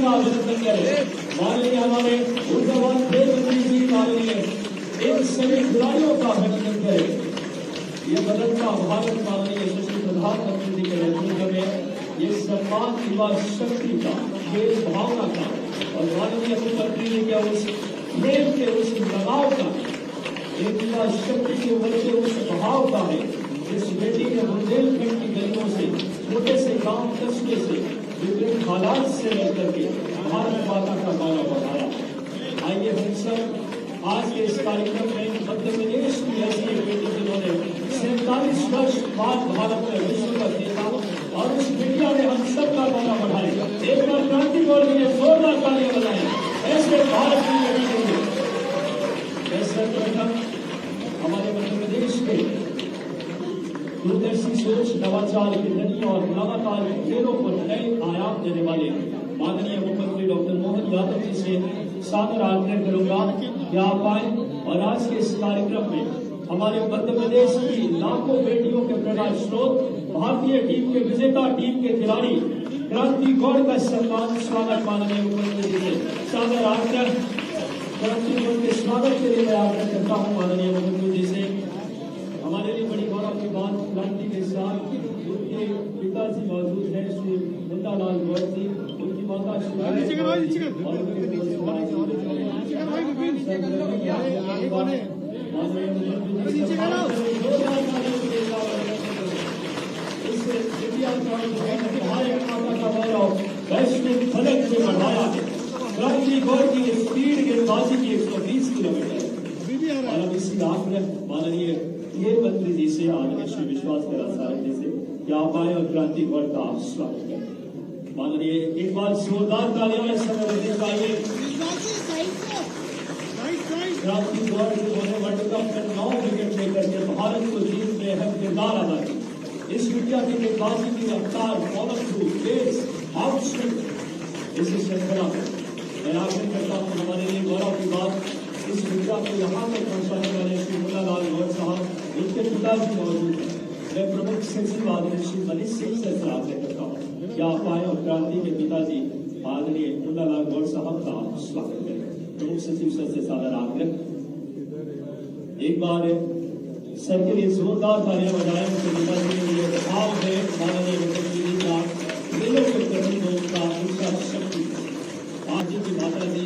का अभिनंदन करें। माननीय हमारे ऊर्जावान खेल मंत्री जी माननीय इन सभी खिलाड़ियों का अभिनंदन करें। ये बदलता भारत माननीय यशस्वी प्रधानमंत्री जी के नेतृत्व में ये सम्मान युवा शक्ति का, खेल भावना का और माननीय मुख्यमंत्री जी के उस प्रेम के, उस लगाव का, एक युवा शक्ति के बढ़ते उस भाव का है जिस बेटी ने बुंदेलखंड की गलियों से, छोटे से गांव कस्बे से, विभिन्न हालात से लेकर के भारत माता का गौरव बढ़ाया। आइए हम सब आज के इस कार्यक्रम में मध्य प्रदेश की ऐसी एक बेटी जिन्होंने 47 वर्ष बाद भारत में विश्व का देखा और उस बेटिया ने हम सबका गौरव बढ़ाया। एक बार क्रांति बोल रही है, जोरदार तालियां बजाएं। ऐसे भारत की बेटी के लिए सर्वप्रथम हमारे मध्य प्रदेश के दूरदर्शी सोच, नवाचार की धनी और लगातार खेलों को नए आयाम देने वाले माननीय मुख्यमंत्री डॉक्टर मोहन यादव जी से सादर आग्रह करूंगा कि आप आए और आज के इस कार्यक्रम में हमारे मध्य प्रदेश की लाखों बेटियों के प्रेरणा स्रोत, भारतीय टीम के विजेता टीम के खिलाड़ी क्रांति गौड़ का सम्मान स्वागत माननीय मुख्यमंत्री जी से सादर आग्रह। क्रांति गौड़ के स्वागत के लिए मैं आग्रह करता हूँ माननीय मुख्यमंत्री जी से। हमारे लिए बड़ी गौरव की बात, क्रांति के साथ उनके पिताजी मौजूद हैं श्री मुन्नालाल गौड़ जी, उनकी माता वैश्विक फलक से बढ़ाया है। क्रांति गौड़ की स्पीड गेंदबाजी की 120 किलोमीटर और अब इसी आग्रह माननीय खेल मंत्री जी से, आदरणीय श्री विश्वास करासार जी से कि आप आए और क्रांति गौड़ का आप स्वागत करें। माननीय एक बार जोरदार तालियां इस समय बजनी चाहिए। क्रांति गौड़ जिन्होंने वर्ल्ड कप में 9 विकेट लेकर के भारत को जीत में अहम किरदार अदा किया। इस विद्या की गेंदबाजी की रफ्तार, follow through, pace, out swing, इस श्रृंखला में मैं आग्रह करता हूँ हमारे लिए गौरव की बात, इस विद्या को यहाँ तक पहुँचाने वाले श्री मुन्नालाल गौड़ साहब, उनके पिताजी मौजूद हैं। मैं प्रमुख सचिव आदरणीय श्री मनीष सिंह से आग्रह करता हूँ कि आप आए और क्रांति के पिताजी आदरणीय मुन्नालाल गौड़ साहब का स्वागत करें। प्रमुख सचिव सर से सादर आग्रह। एक बार सर के लिए जोरदार तालियां बजाएं। उनके पिताजी के लिए भाव है माननीय मुख्यमंत्री जी का, खेलों के प्रति उनका ऊर्जा शक्ति। आज की माता जी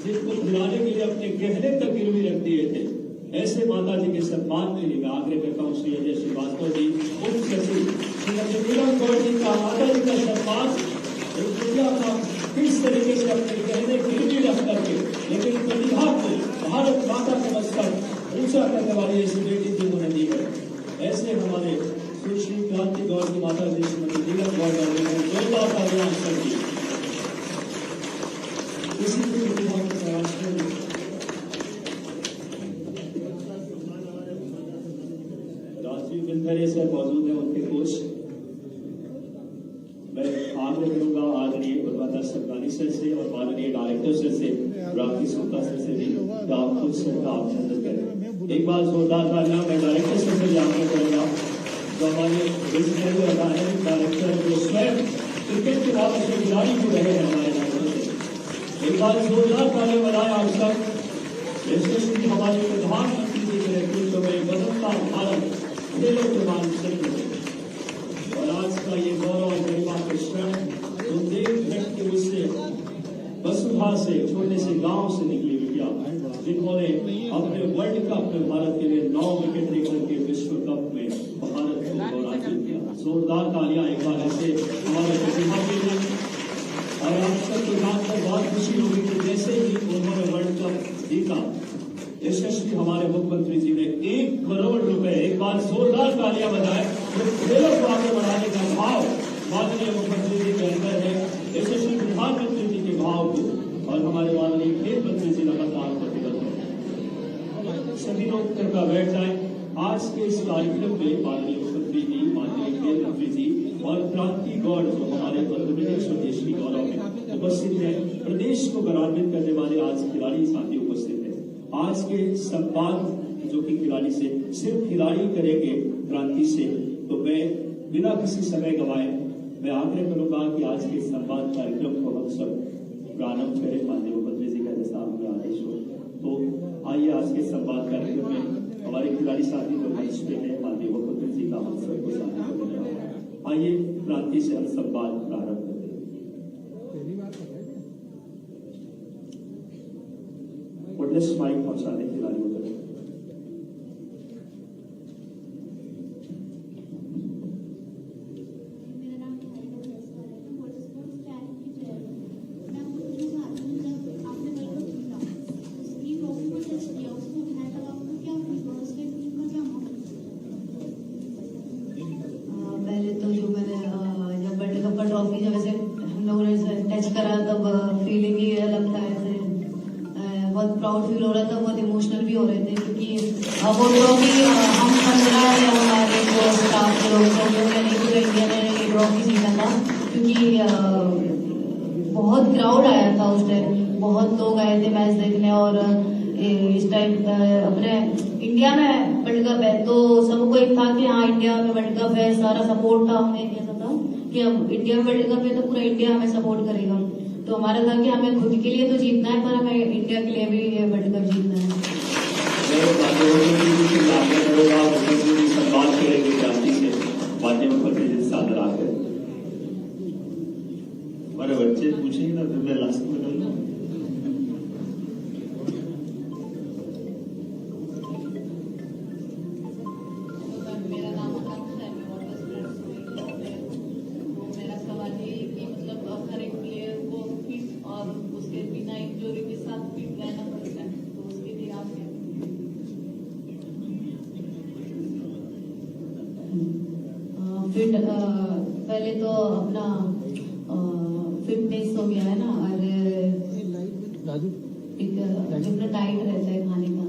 जिनको खिलाने के लिए अपने गहने तक गिरवी रख दिए थे, ऐसे माता जी के सम्मान के लिए मैं आग्रह करता हूँ श्री अजय श्रीवास्तव जी, उप सचिव श्रीमती नीलम गौड़ जी का, माता जी का सम्मान का किस तरीके से अपने गहने गिरवी रख करके लेकिन प्रतिभा को भारत माता का मस्तक ऊंचा करने वाली ऐसी बेटी जिन्होंने दी है। ऐसे हमारे श्री क्रांति गौड़ की माता जी श्रीमती नीलम गौड़ जोरदार तालियां करती है। इसी प्रतिभा के प्रयास में राजीव बिंदरे सर मौजूद है, उनके कोच। मैं आग्रह करूंगा आदरणीय गुरुवाता सरकारी सर से और माननीय डायरेक्टर सर से, रामजी सुल्ता सर से भी आप खुद सर का अभिनंदन करें। एक बार जोरदार तालियां मैं डायरेक्टर सर से भी आग्रह करूंगा, जो हमारे विजिटरी और डायरेक्टर जो स्वयं क्रिकेट के बहुत अच्छे खिलाड़ी भी रहे हैं हमारे डायरेक्टर से। एक बार जोरदार तालियां बजाएं आप सब। यशस्वी हमारे प्रधानमंत्री जी के नेतृत्व में बदलता भारत खेलों के मानचित्र और आज का ये गौरव और गरिमा के क्षण बुंदेलखंड के उससे वसुधा से, छोटे से गांव से निकली बिटिया जिन्होंने अपने वर्ल्ड कप में भारत के लिए 9 विकेट लेकर के विश्व कप में भारत को गौरवान्वित किया। जोरदार तालियां एक बार ऐसे हमारे प्रतिभा के लिए। और आप सबको जानकर बहुत खुशी होगी कि जैसे ही उन्होंने वर्ल्ड कप जीता, यशस्वी हमारे मुख्यमंत्री जी ने 1 करोड़ रुपए, एक बार जोरदार तालियां बजाएं, खेलों को आगे बढ़ाने का भाव माननीय मुख्यमंत्री जी के अंदर है। यशस्वी प्रधानमंत्री जी के भाव को और हमारे माननीय खेल मंत्री जी लगातार प्रतिबद्ध है। सभी लोग कृपया बैठ जाएं। आज के इस कार्यक्रम में माननीय मुख्यमंत्री जी, माननीय खेल मंत्री जी और क्रांति गौड़ जो हमारे मध्य प्रदेश और देश की गौरव में उपस्थित है, प्रदेश को गौरवान्वित करने वाले आज खिलाड़ी साथी उपस्थित है। आज के संवाद जो कि खिलाड़ी से सिर्फ खिलाड़ी करेंगे क्रांति से, तो मैं बिना किसी समय गवाए मैं आग्रह करूंगा कि आज के संवाद कार्यक्रम को हम सब प्रारंभ करें माननीय मुख्यमंत्री जी का जैसा हमें आदेश हो। तो आइए आज के संवाद कार्यक्रम में हमारे खिलाड़ी साथी जो मंच पे है माननीय मुख्यमंत्री जी का हम सबको शामिल करने वाला है। आइए क्रांति से हम संवाद प्रारंभ करते हैं। वुडनेस माइक पहुंचाने खिलाड़ियों तक। ट्रॉफी जब ऐसे हम लोगों ने टच करा तब फीलिंग ही अलग था। ऐसे बहुत प्राउड फील हो रहा था, बहुत इमोशनल भी हो रहे थे क्योंकि वो ट्रॉफी हम 15 या हमारे जो स्टाफ लोग सब लोग यानी पूरे इंडिया ने ये ट्रॉफी जीता था क्योंकि बहुत क्राउड आया था उस टाइम, बहुत लोग आए थे मैच देखने। और इस टाइम अपने इंडिया में वर्ल्ड कप है तो सबको एक था कि हाँ इंडिया में वर्ल्ड कप है, सारा सपोर्ट था। हमें ऐसा था कि अब इंडिया में वर्ल्ड कप है तो पूरा इंडिया हमें सपोर्ट करेगा। तो हमारा था कि हमें खुद के लिए तो जीतना है पर हमें इंडिया के लिए भी वर्ल्ड कप जीतना है। संवाद करेंगे क्रांति से माननीय मुख्यमंत्री जी सादर आकर। हमारे बच्चे पूछेंगे ना फिर मैं लास्ट में कर लूँ। फिट पहले तो अपना फिटनेस हो गया है ना, और एक जो अपना डाइट रहता है खाने का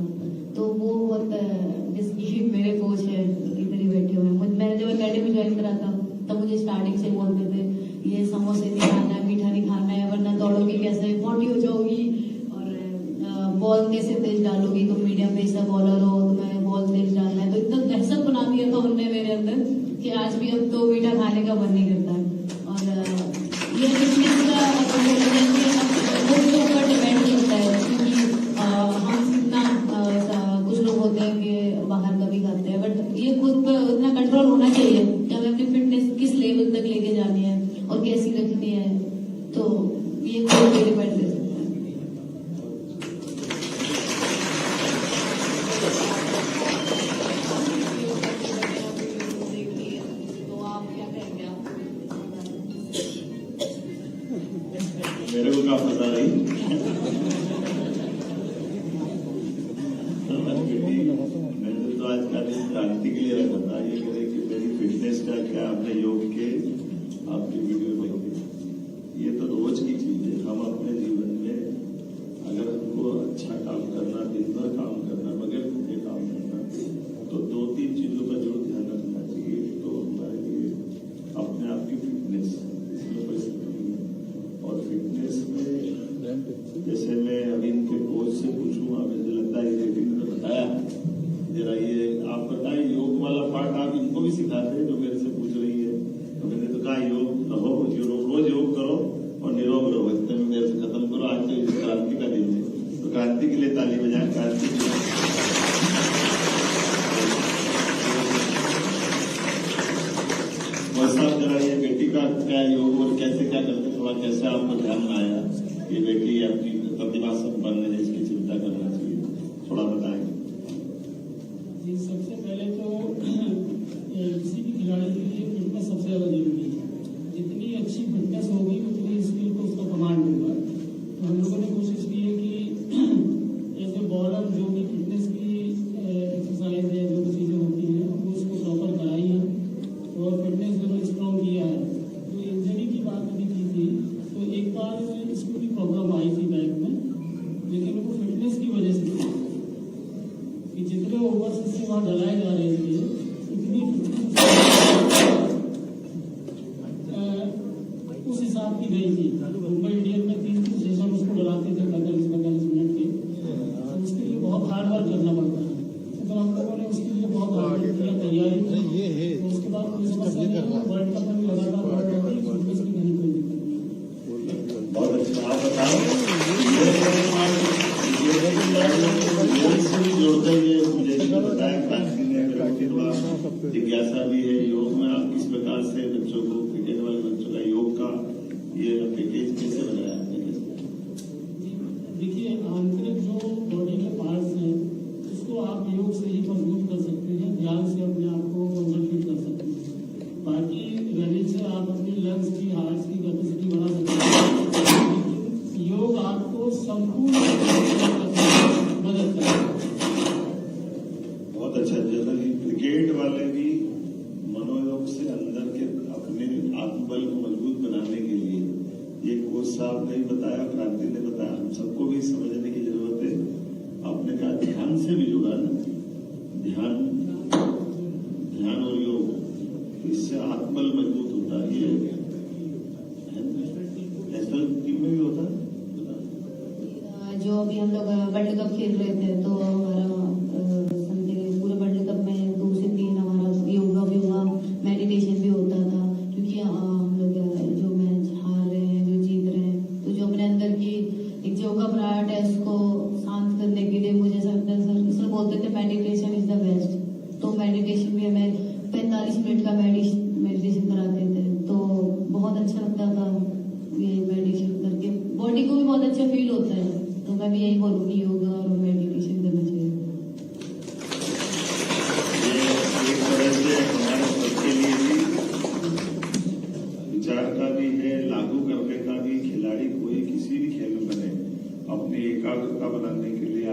तो वो बहुत जिसकी मेरे कोच है इधर ही बैठे हुए हैं। मैंने जब अकेडमी ज्वाइन करा था तब मुझे स्टार्टिंग से बोलते थे ये समोसे नहीं खाना है, मीठा नहीं खाना है वरना दौड़ोगी कैसे, मोटी हो जाओगी और बॉल कैसे तेज डालोगी, तुम मीडियम पेस का बॉलर हो, तुम्हें बॉल तेज डालना है। तो इतना दहशत बना दिया था उनने मेरे अंदर कि आज भी अब तो मीठा खाने का मन नहीं करता है। और ये फिटनेस का खुद के ऊपर डिपेंड करता है क्योंकि हम इतना कुछ लोग होते हैं कि बाहर का भी खाते हैं बट ये खुद पर उतना कंट्रोल होना चाहिए कि हमें अपनी फिटनेस किस लेवल तक लेके जानी है और कैसी रखनी है। तो ये खुद पे डिपेंड कर सकता है। मेरे को क्या पता नहीं। मैंने तो आज का दिन क्रांति के लिए रखा था, ये करे कि मेरी फिटनेस का क्या आपने योग के आपकी वीडियो देखी। ये तो रोज की चीज है। हम अपने जीवन में अगर हमको अच्छा काम करना, दिन भर काम करना, बगैर भूखे काम करना, तो 2-3 चीजों पर जरूर ध्यान रखना चाहिए। तो हमारे लिए अपने आप की फिटनेस, इसमें कोई नहीं है। और फिटनेस में जैसे मैं अभी इनके कोच से पूछूंगा, मुझे लगता है ये ने बताया जरा ये आप बताएं योग वाला पार्ट आप इनको भी सिखाते हैं जो मेरे से पूछ रही है। तो मैंने तो कहा योग रहो, रोज योग करो और निरोग रहो, इतने में मेरे से खत्म करो। आज तो क्रांति का दिन है तो क्रांति के लिए ताली बजाएं। क्रांति के लिए साहब जरा ये बेटी का क्या योग और कैसे क्या करते, थोड़ा कैसे आपको ध्यान में आया ये बेटी अपनी प्रतिभा संपन्न है, इसकी चिंता करना चाहिए, थोड़ा बताएंगे। जी सबसे पहले तो किसी भी खिलाड़ी के लिए फिटनेस सबसे ज्यादा जरूरी है। जितनी अच्छी फिटनेस होगी उतनी स्किल को उसका कमांड होगा। तो हम लोगों ने कोशिश की है कि एज ए बॉलर जो भी फिटनेस की एक्सरसाइज है, जो भी चीजें होती हैं वो उसको प्रॉपर कराई है और फिटनेस लेवल स्ट्रॉन्ग किया है। तो इंजरी की बात अभी की थी तो एक बार इसको भी प्रॉब्लम आई थी बैक में, लेकिन वो फिटनेस की वजह से कि जितने ओवर्स से वहां डलाए जा रहे थे उतनी उस हिसाब की गई थी। मुंबई इंडियन में 3 सेशन उसको डलाते थे 45 मिनट के, तो उसके लिए बहुत हार्ड वर्क करना पड़ता है। तो हम लोगों ने उसके लिए बहुत हार्ड वर्क किया, तैयारी की। तो उसके बाद कोई समस्या नहीं हुआ, वर्ल्ड कप में लगातार फिटनेस की नहीं कोई दिक्कत। बहुत अच्छा, आप बताओ। बच्चों को, क्रिकेट वाले बच्चों का योग का ये पैकेज कैसे बनाया आपने? देखिए, आंतरिक जो बॉडी के पार्ट्स हैं उसको आप योग से ही मजबूत कर सकते हैं, ध्यान से अपने आप को कंसंट्रेट कर सकते हैं। बाकी रनिंग से आप अपनी लंग्स की, हार्ट की कैपेसिटी बढ़ा सकते हैं, लेकिन योग आपको संपूर्ण मदद करेगा। बहुत अच्छा। जनरली क्रिकेट वाले भी मनोयोग से अंदर के अपने आत्मबल को मजबूत बनाने के लिए ये कोच साहब ने बताया, क्रांति ने बताया, हम सबको भी समझने की जरूरत है। आपने कहा ध्यान से भी जुड़ा ना, ध्यान और योग, इससे आत्मबल मजबूत होता है। ये नेशनल टीम में भी होता है। जो अभी हम लोग वर्ल्ड कप खेल रहे थे तो हमारा पूरे वर्ल्ड कप में 2 से 3 हमारा योगा भी हुआ, मेडिटेशन भी होता था। क्योंकि हम लोग जो मैच हार रहे हैं, जो जीत रहे हैं, तो जो अपने अंदर की एक जो घबराहट है उसको शांत करने के लिए मुझे सर बोलते थे मेडिटेशन इज द बेस्ट। तो मेडिटेशन भी हमें 45 मिनट का मेडिटेशन कराते थे, तो बहुत अच्छा लगता था ये मेडिटेशन करके, बॉडी को भी बहुत अच्छा फील होता है। तो मैं भी यही बोलूंगी योगा और मेडिटेशन करना चाहिए। ये एक तरह से हमारे सबके लिए भी विचार का भी है, लागू करने का भी। खिलाड़ी कोई किसी भी खेल में बने, अपनी एकाग्रता बनाने के लिए,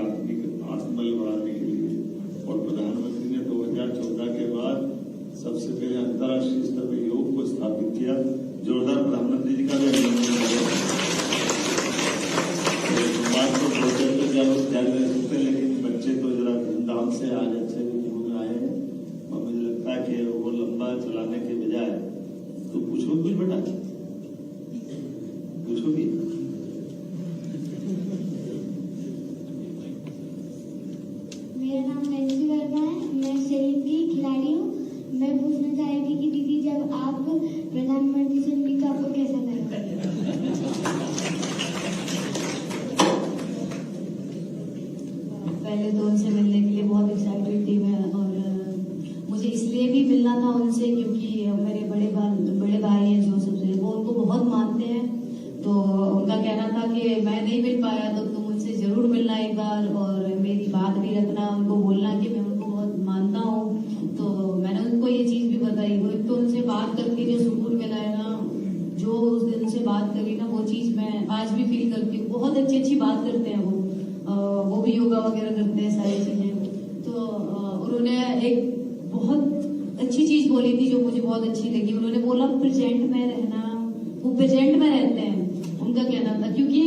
आत्मबल बढ़ाने के लिए। और प्रधानमंत्री ने 2014 के बाद सबसे पहले अंतर्राष्ट्रीय स्तर पर योग को स्थापित किया। जोरदार प्रधानमंत्री जी का भी अभिनंदन करें। बात तो सोचे तो ध्यान रह सकते, लेकिन बच्चे तो जरा धूमधाम से आज अच्छे योग आए हैं। और मुझे लगता है कि वो लंबा चलाने के बजाय तो पूछो कुछ बेटा, पूछो भी। मेरा नाम नैन्सी वर्मा है, मैं सैनिक की खिलाड़ी हूँ। मैं पूछना चाह रही थी कि दीदी, जब आप प्रधानमंत्री से मिली तो आपको कैसा लगा? पहले तो उनसे मिलने के लिए बहुत एक्साइटेड थी मैं, और मुझे इसलिए भी मिलना था उनसे क्योंकि मेरे बड़े भाई हैं जो सबसे, वो उनको बहुत मानते हैं। तो उनका कहना था कि मैं नहीं मिल पाया तो तुम उनसे जरूर मिलना एक बार, और मेरी बात भी रखना, उनको बोलना कि मैं उनको बहुत मानता हूँ। तो मैंने उनको ये चीज भी बताई। वो तो उनसे बात करके जो सुकून मिला है ना, जो उस दिन से बात करी ना, वो चीज मैं आज भी फील करती हूँ। बहुत अच्छी बात करते हैं वो भी योगा वगैरह करते हैं, सारी चीजें। तो उन्होंने एक बहुत अच्छी चीज बोली थी जो मुझे बहुत अच्छी लगी। उन्होंने बोला प्रेजेंट में रहना, वो प्रेजेंट में रहते हैं, उनका कहना था। क्योंकि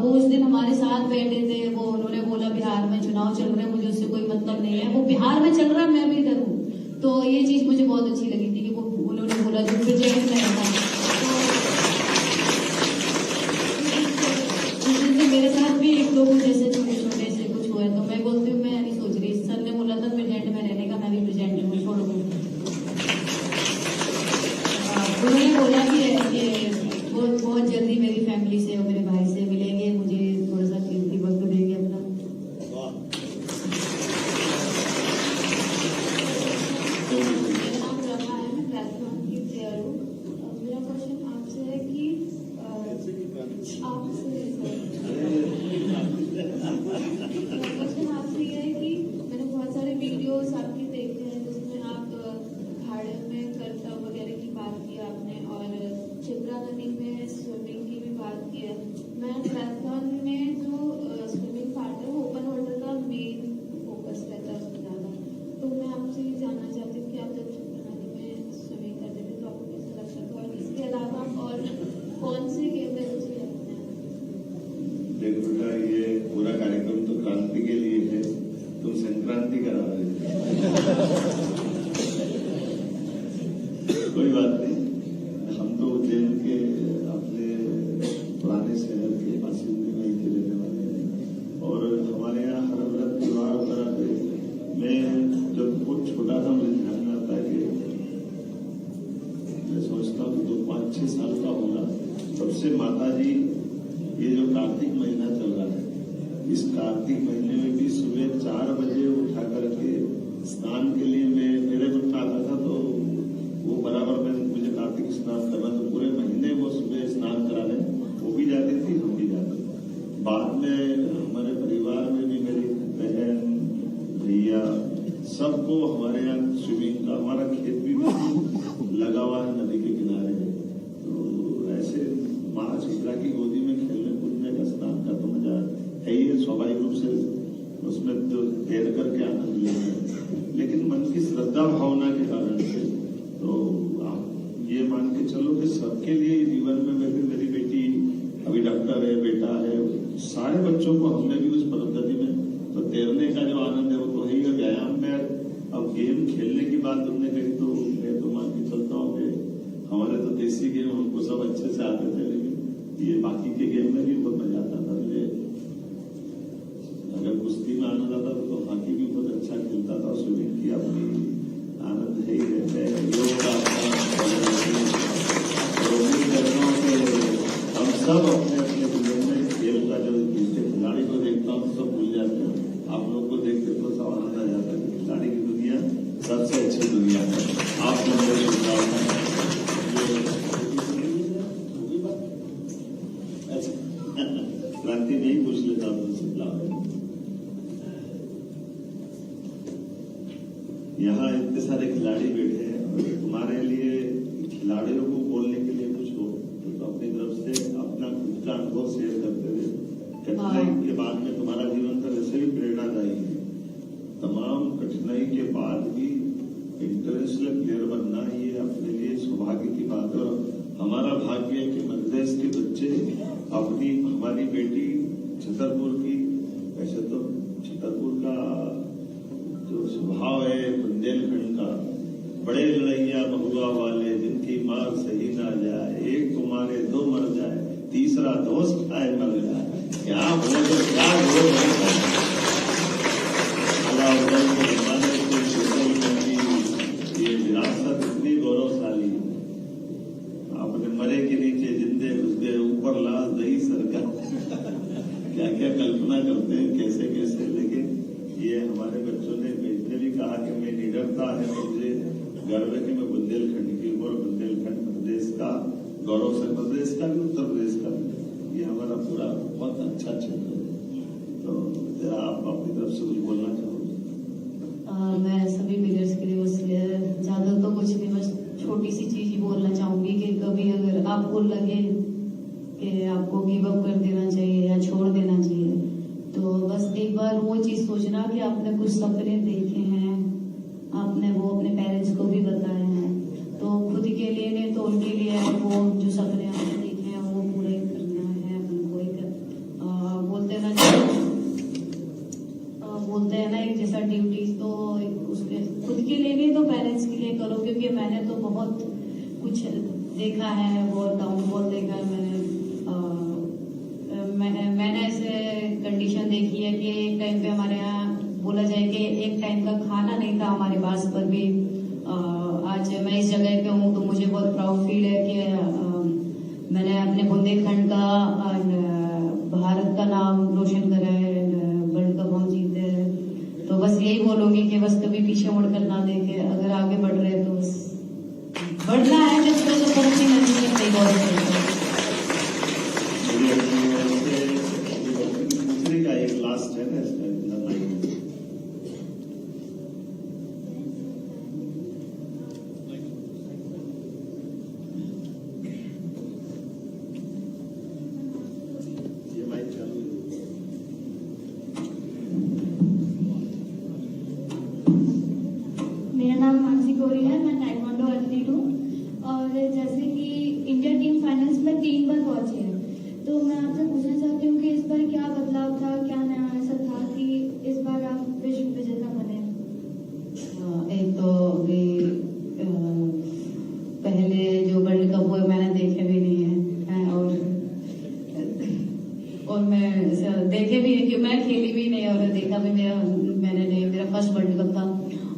वो उस दिन हमारे साथ बैठे थे, वो उन्होंने बोला बिहार में चुनाव चल रहे हैं, मुझे उससे कोई मतलब नहीं है, वो बिहार में चल रहा है, मैं भी इधर हूँ। तो ये चीज मुझे बहुत अच्छी लगी थी कि वो उन्होंने बोला जो प्रेजेंट में रहना। तो उस दिन मेरे साथ भी एक लोग जैसे छोटे छोटे से कुछ हुआ है, तो मैं बोलती हूँ मैं नहीं सोच रही। सर ने बोला था प्रेजेंट में रहने का, मैं भी प्रेजेंट में छोड़ दूँ। उन्होंने बोला कि वो बहुत जल्दी मेरी फैमिली से और मेरे भाई से मिलेंगे, मुझे थोड़ा सा कीमती वक्त देंगे अपना। मेरा नाम रमा है, मैं ट्रायथलॉन की प्लेयर हूँ। मेरा क्वेश्चन आपसे है कि क्वेश्चन आपसे ये है कि मैंने बहुत सारे वीडियोस आपके देखे हैं जिसमें आप खाड़े में करतब वगैरह की बात की आपने, और शिप्रा नदी में स्विमिंग की भी बात की है। मैं ट्रायथलॉन में जो स्विमिंग पार्ट है वो ओपन वाटर का मेन फोकस रहता है उसमें ज़्यादा। तो मैं आपसे ये जानना चाहती हूँ कि आप जब शिप्रा नदी में स्विमिंग करते थे तो आपको कैसा लगता था, और इसके अलावा और कौन से गेम में रुचि रखते हैं? देखो बेटा, ये पूरा कार्यक्रम तो क्रांति के लिए है, तुम संक्रांति करा रहे हो। कोई बात नहीं, हम तो उज्जैन के अपने पुराने शहर के बासिंदे वहीं के रहने वाले हैं, और हमारे यहाँ हर व्रत त्योहार वगैरह पे मैं जब बहुत छोटा था मुझे ध्यान में आता है कि मैं सोचता हूँ कि 5-6 साल का होगा, तब से माता जी ये जो कार्तिक महीना चल रहा है, इस कार्तिक महीने में भी सुबह 4 बजे उठा करके स्नान के लिए मैं मेरे में आता था, तो वो बराबर में मुझे कार्तिक स्नान करना, तो पूरे महीने वो सुबह स्नान कराने वो भी जाती थी, हम भी जाते थे। बाद में हमारे परिवार में भी मेरी बहन भैया सबको हमारे यहाँ स्विमिंग का, हमारा खेत भी लगा हुआ है नदी के किनारे, तो ऐसे माँ चित्रा की गोदी में खेलने कूदने का, स्नान का तो मजा है ही, स्वाभाविक रूप से उसमें तो तैर करके आनंद लेना है। लेकिन मन की श्रद्धा भावना के कारण से तो आप ये मान के चलो कि सबके लिए जीवन में, मेरी बेटी अभी डॉक्टर है, बेटा है, सारे बच्चों को हमने भी उस पद्धति में, तो तैरने का जो आनंद है वो तो है ही। व्यायाम में अब गेम खेलने की बात तुमने कही, तो मैं तो मान के चलता हूँ कि हमारे तो देसी गेम हमको सब अच्छे से आते थे, लेकिन ये बाकी के गेम में भी बहुत मजा आता था मुझे। अगर कुश्ती में आनंद आता था तो हॉकी भी बहुत अच्छा खेलता था, स्विमिंग की अपनी आनंद है ही रहता है। योग का हम सब अपने अपने जीवन में खेल का जो खिलाड़ी को देखता हूँ सब भूल जाते हैं। आप लोग को देखते तो सब आनंद आ जाता है। खिलाड़ी की दुनिया सबसे अच्छी दुनिया है। आप लोगों को शुभकामनाएं। क्रांति नहीं पूछ लेता यहाँ इतने सारे खिलाड़ी बैठे हैं, और तुम्हारे लिए खिलाड़ियों को बोलने के लिए कुछ हो तो अपनी तरफ से अपना खुद का अनुभव शेयर करते हुए, कठिनाई के बाद में तुम्हारा जीवन तो वैसे भी प्रेरणादायी है। तमाम कठिनाई के बाद भी इंटरनेशनल प्लेयर बनना ये अपने लिए सौभाग्य की बात है। हमारा भाग्य है कि मध्य प्रदेश के बच्चे अपनी, हमारी बेटी छतरपुर की, वैसे तो छतरपुर का जो स्वभाव है बुंदेलखंड का, बड़े लड़ैया महुआ वाले जिनकी मार सही ना जाए, एक को मारे दो मर जाए, तीसरा दोस्त खाए मर जाए, क्या बोल क्या बोल ये विरासत इतनी गौरवशाली, आपने मरे के नीचे जिंदे उसके ऊपर लाश दही सरकार क्या क्या कल्पना करते हैं, कैसे कैसे। लेकिन ये हमारे बच्चों ने भी कहा कि मैं निडरता है, मुझे गर्व है कि मैं बुंदेलखंड की हूँ, और बुंदेलखंड प्रदेश का गौरव से, प्रदेश का भी, उत्तर प्रदेश का भी, ये हमारा पूरा बहुत अच्छा क्षेत्र है। तो जरा आप अपनी तरफ से कुछ बोलना चाहोगे? मैं सभी बिगर्स के लिए बस ज्यादा तो कुछ नहीं, बस छोटी सी चीज ही बोलना चाहूंगी कि कभी अगर आपको लगे कि आपको गिव अप कर देना चाहिए या छोड़ देना चाहिए, तो बस एक बार वो चीज सोचना कि आपने कुछ सपने देखे हैं, आपने वो अपने पेरेंट्स को भी बताए हैं, तो खुद के लिए नहीं तो उनके लिए वो जो सपने आपने देखे हैं वो पूरे करना है। उनको एक बोलते हैं ना एक जैसा ड्यूटीज, तो उसके खुद के लिए नहीं तो पेरेंट्स के लिए करो, क्योंकि मैंने तो बहुत कुछ देखा है, बहुत डाउनफॉल देखा है मैंने ऐसे कंडीशन देखी है कि एक टाइम पे हमारे यहाँ बोला जाए कि एक टाइम का खाना नहीं था हमारे पास, पर भी आज मैं इस जगह पे हूँ तो मुझे बहुत प्राउड फील है कि मैंने अपने बुंदेलखंड का भारत का नाम रोशन करा है, वर्ल्ड कप हम जीते हैं। तो बस यही बोलूंगी कि बस कभी पीछे मुड़कर ना देखे, अगर आगे बढ़ रहे तो बस बढ़ना है, जब तक तो तरक्की नहीं सकती। दूसरी का एक लास्ट है ना इसका, ये माइक चालू है। मेरा नाम मानसी गौरी है, मैं ताइक्वांडो एथलीट हूँ, और जैसे कि इंडिया टीम फाइनल्स में 3 बार पहुंची है, तो मैं आपसे पूछना चाहती हूँ कि इस बार क्या बदलाव था, क्या नया ऐसा था कि इस बार आप विश्व विजेता बने? एक तो अभी पहले जो वर्ल्ड कप हुए मैंने देखे भी नहीं है, और मैं देखे भी नहीं, क्योंकि मैं खेली भी नहीं और देखा भी मैंने नहीं, मेरा फर्स्ट वर्ल्ड कप था।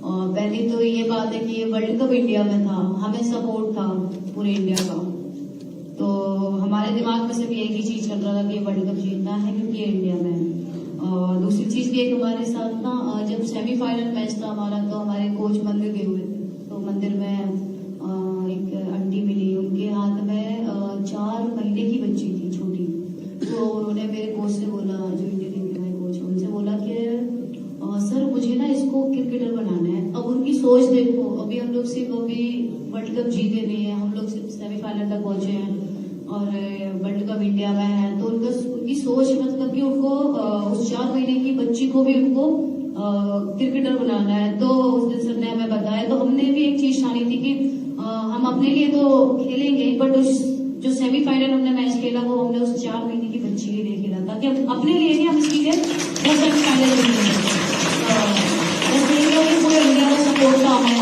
और पहली तो ये बात है कि ये वर्ल्ड कप इंडिया में था, हमें सपोर्ट था पूरे इंडिया का, तो हमारे दिमाग में सिर्फ एक ही चीज चल रहा था कि वर्ल्ड कप जीतना है क्योंकि ये इंडिया में है। और दूसरी चीज भी एक हमारे साथ ना, जब सेमीफाइनल मैच था हमारा, तो हमारे कोच मंदिर गए हुए थे, तो मंदिर में एक आंटी में है, तो उनकी सोच मतलब कि उनको उस 4 महीने की बच्ची को भी उनको क्रिकेटर बनाना है। तो उस दिन सर ने हमें बताया, तो हमने भी एक चीज ठानी थी कि हम अपने लिए तो खेलेंगे, बट उस जो सेमीफाइनल हमने मैच खेला वो हमने उस 4 महीने की बच्ची के लिए खेला था, कि अपने लिए नहीं, हम इसके लिए वो सेमीफाइनल पूरे इंडिया का सपोर्ट था, हमें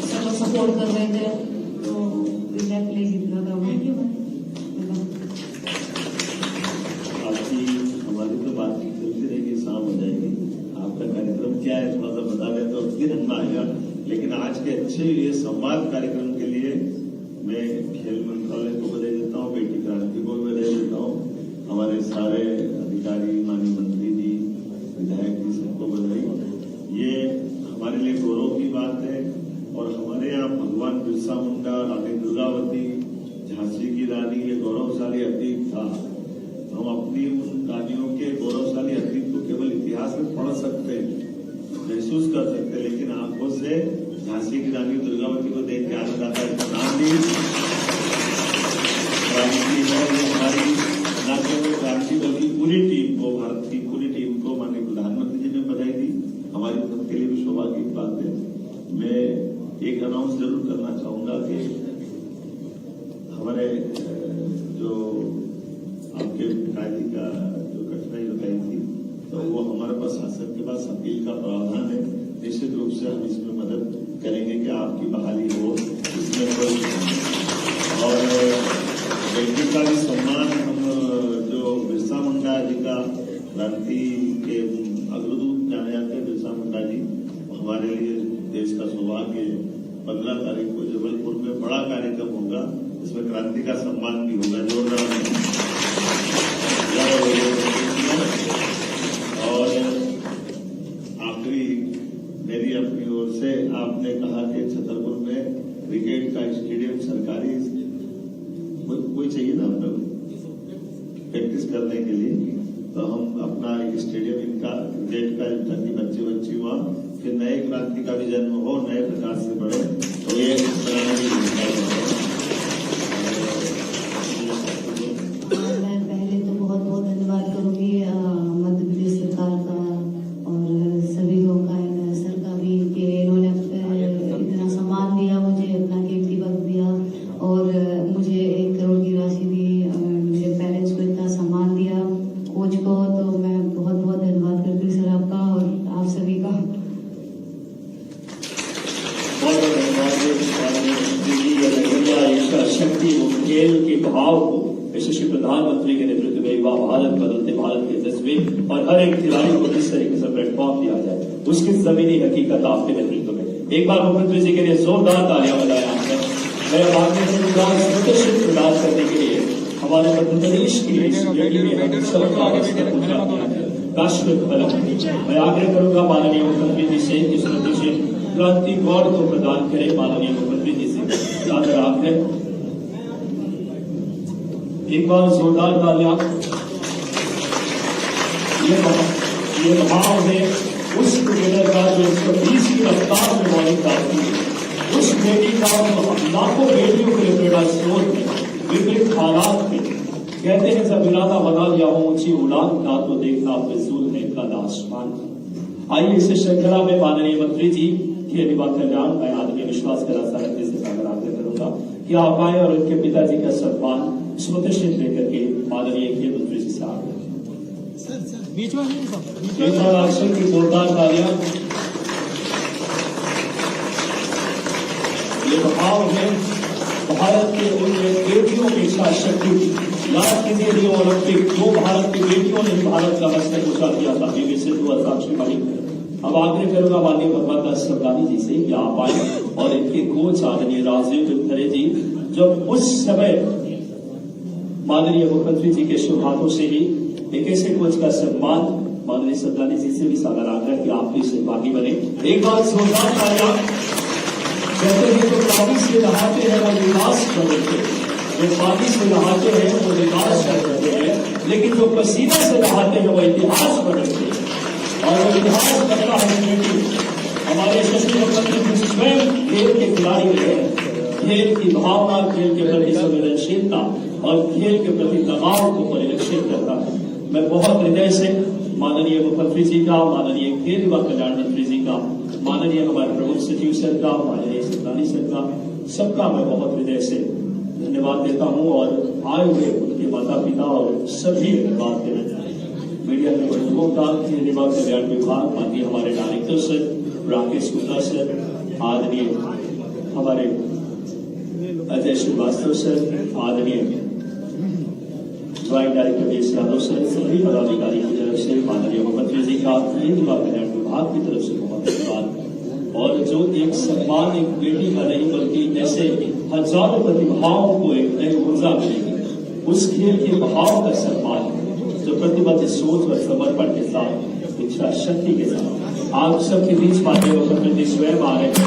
सब लोग सपोर्ट कर रहे थे, तो इंडिया के लिए जीतना था। आपकी हमारी तो बातचीत चलती रहेगी, शाम हो जाएगी। आपका कार्यक्रम क्या है थोड़ा सा बता दें तो फिर हम आएगा। लेकिन आज के अच्छे ये संवाद कार्यक्रम के लिए मैं खेल मंत्रालय को बधाई देता हूँ, बेटी क्रांति को भी बधाई देता हूँ, हमारे सारे अधिकारी, माननीय मंत्री जी, विधायक जी, सबको बधाई। ये हमारे लिए गौरव की बात है। और हमारे यहाँ भगवान बिरसा मुंडा, रानी दुर्गावती, झांसी की रानी, ये गौरवशाली अतीत था। हम अपनी उन रानियों के गौरवशाली अतीत को केवल इतिहास में पढ़ सकते हैं, महसूस कर सकते हैं, लेकिन आंखों से झांसी की रानी दुर्गावती को देख के आनंद आता है। नाम भी क्रांति है, हमारी न केवल क्रांति बल्कि पूरी टीम को, भारत की पूरी टीम को माननीय प्रधानमंत्री जी ने बधाई दी। हमारी खुद के लिए भी सौभाग्य की बात है। मैं एक अनाउंस जरूर करना चाहूंगा कि हमारे जो आपके पिताजी का जो कठिनाई बताई थी, तो वो हमारे पास शासन के पास अपील का प्रावधान है। निश्चित रूप से हम इसमें मदद करेंगे कि आपकी बहाली हो, इसमें कोई। और बेटी का भी सम्मान हम जो बिरसा मुंडा जी का, क्रांति के अग्रदूत जाने जाते हैं बिरसा मुंडा जी, हमारे लिए देश का सौभाग्य। 15 तारीख को जबलपुर में बड़ा कार्यक्रम होगा, इसमें क्रांति का सम्मान भी होगा, जोरदार। और आखिरी मेरी अपनी ओर से, आपने कहा कि छतरपुर में क्रिकेट का स्टेडियम सरकारी कोई चाहिए ना हम लोग प्रैक्टिस करने के लिए, तो हम अपना एक स्टेडियम इनका क्रिकेट का, ताकि बच्चे बच्ची वहाँ फिर नए क्रांति का भी जन्म हो, नए प्रकार से बढ़े, तो ये बनाने की भूमिका है। मैं पहले तो बहुत बहुत धन्यवाद करूंगी मध्य प्रदेश सरकार का और सभी लोगों का, सर का भी, कि इन्होंने इतना सम्मान दिया मुझे, अपना कीमती वक्त दिया और मुझे 1 करोड़ की राशि दी, मेरे पेरेंट्स को इतना सम्मान दिया, कोच को, तो मैं बहुत बहुत धन्यवाद करती हूँ सर आपका और आप सभी का। बहुत धन्यवाद शक्ति वो खेल के भाव को यशस्वी प्रधानमंत्री के नेतृत्व में युवा भारत, बदलते भारत के जज्बे और हर एक खिलाड़ी को किस तरीके से प्लेटफॉर्म दिया जाए, उसकी जमीनी हकीकत आपके नेतृत्व में। एक बार मुख्यमंत्री जी के लिए जोरदार तालियां बजाएं आपने। मैं आगे स्वतंत्र प्रदान करने के लिए हमारे मध्य प्रदेश की राष्ट्र फलक मैं आग्रह करूंगा माननीय मुख्यमंत्री जी से इस स्मृति से क्रांति गौर को प्रदान करें। माननीय मुख्यमंत्री जी से आदर आग्रह, एक बार जोरदार तालियां। ये भाव है उस क्रिकेटर का जो 120 की रफ्तार में बॉलिंग करती है, उस बेटी का जो लाखों बेटियों के लिए प्रेरणा स्रोत है विपरीत हालात में। कहते हैं जब इरादा बना लिया हो ऊंची उड़ान का, तो देखना फिजूल है कल आसमान। आइए इस श्रृंखला में माननीय मंत्री जी के युवा कल्याण मैं आदरणीय विश्वास करासारथी से आग्रह करूंगा कि आप आए और उनके पिताजी का सम्मान स्मृतिचिन्ह लेकर के माननीय खेल मंत्री जी से आगे बीच में की जोरदार तालियां। ये भाव है भारत के उन बेटियों की इच्छा शक्ति। याद कीजिए रियो ओलंपिक, जो भारत की बेटियों ने भारत का मस्तक ऊंचा किया था, पीवी सिंधु और साक्षी मलिक। अब आग्रह करूंगा माननीय भगवत सरदानी जी से कि आप आए और इनके कोच आदरणीय राजीव विखरे जी, जब उस समय माननीय मुख्यमंत्री जी के शुभ हाथों से ही एक ऐसे कोच का सम्मान माननीय सरदानी जी से भी सादर आग्रह कि आप भी सहभागी बने। एक बार जोरदार तालियां। कहते हैं जो पानी से नहाते हैं वो विकास करते हैं, जो पानी से नहाते हैं वो विकास करते हैं, लेकिन जो पसीने से नहाते हैं वो इतिहास बनाते हैं। और वो इतिहास करता है हमारे यशस्वी मुख्यमंत्री स्वयं खेल के खिलाड़ी रहे, खेल की भावना, खेल के प्रति संवेदनशीलता और खेल के प्रति लगाव को परिलक्षित करता है। मैं बहुत हृदय से माननीय मुख्यमंत्री जी का, माननीय खेल व कल्याण मंत्री जी का, माननीय हमारे प्रमुख सचिव सर का, माननीय सत्तानी सर का, सबका मैं बहुत हृदय से धन्यवाद देता हूं और आए हुए उनके माता पिता और सभी धन्यवाद देना चाहेंगे। मीडिया के बंधुओं का, खेल विभाग कल्याण विभाग, माननीय हमारे director sir Rakesh Gupta sir, आदरणीय हमारे अजय श्रीवास्तव सर, आदरणीय joint director S Yadav sir, सभी पदाधिकारी की तरफ से माननीय मुख्यमंत्री जी का, खेल विभाग कल्याण विभाग की तरफ से बहुत धन्यवाद। और जो एक सम्मान एक बेटी का नहीं बल्कि ऐसे हजारों प्रतिभाओं को एक नई ऊर्जा मिलेगी, उस खेल के भाव का सम्मान जो प्रतिबद्ध सोच और समर्पण के साथ, इच्छा शक्ति के साथ आप सबके बीच माननीय मुख्यमंत्री स्वयं आ रहे हैं।